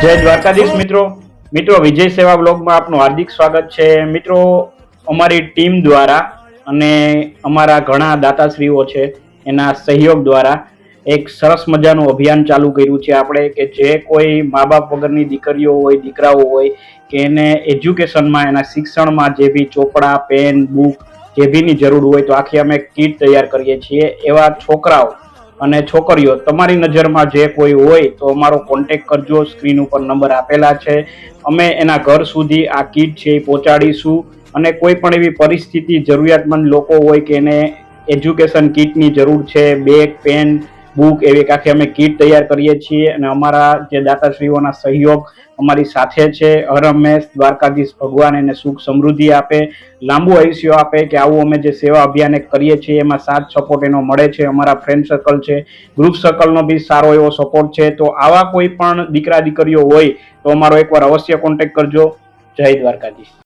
જય દ્વારકાધીશ મિત્રો વિજય સેવા બ્લોગમાં આપનું હાર્દિક સ્વાગત છે। મિત્રો, અમારી ટીમ દ્વારા અને અમારા ઘણા દાતાશ્રીઓ છે એના સહયોગ દ્વારા એક સરસ મજાનું અભિયાન ચાલુ કર્યું છે આપણે કે જે કોઈ મા બાપ વગરની દીકરીઓ હોય, દીકરાઓ હોય કે એને એજ્યુકેશનમાં, એના શિક્ષણમાં જે બી ચોપડા, પેન, બુક જે બીની જરૂર હોય તો આખી અમે કીટ તૈયાર કરીએ છીએ। એવા છોકરાઓ અને છોકરીઓ તમારી નજરમાં જે કોઈ હોય તો અમારો કોન્ટેક્ટ કરજો। સ્ક્રીન ઉપર નંબર આપેલા છે। અમે એના ઘર સુધી આ કીટ છે એ પહોંચાડીશું અને કોઈ પણ એવી પરિસ્થિતિ જરૂરિયાતમંદ લોકો હોય કે એને એજ્યુકેશન કીટની જરૂર છે, બેગ, પેન, બુક એવી આખી અમે કીટ તૈયાર કરીએ છીએ અને અમારા જે દાતાશ્રીઓના સહયોગ અમારી સાથે છે। હર હંમેશ દ્વારકાધીશ ભગવાન એને સુખ સમૃદ્ધિ આપે, લાંબુ આયુષ્ય આપે કે આવું અમે જે સેવા અભિયાન કરીએ છીએ એમાં સાથ સપોર્ટ એનો મળે છે। અમારા ફ્રેન્ડ સર્કલ છે, ગ્રુપ સર્કલનો બી સારો એવો સપોર્ટ છે। તો આવા કોઈ પણ દીકરા દીકરીઓ હોય તો અમારો એકવાર અવશ્ય કોન્ટેક્ટ કરજો। જય દ્વારકાધીશ।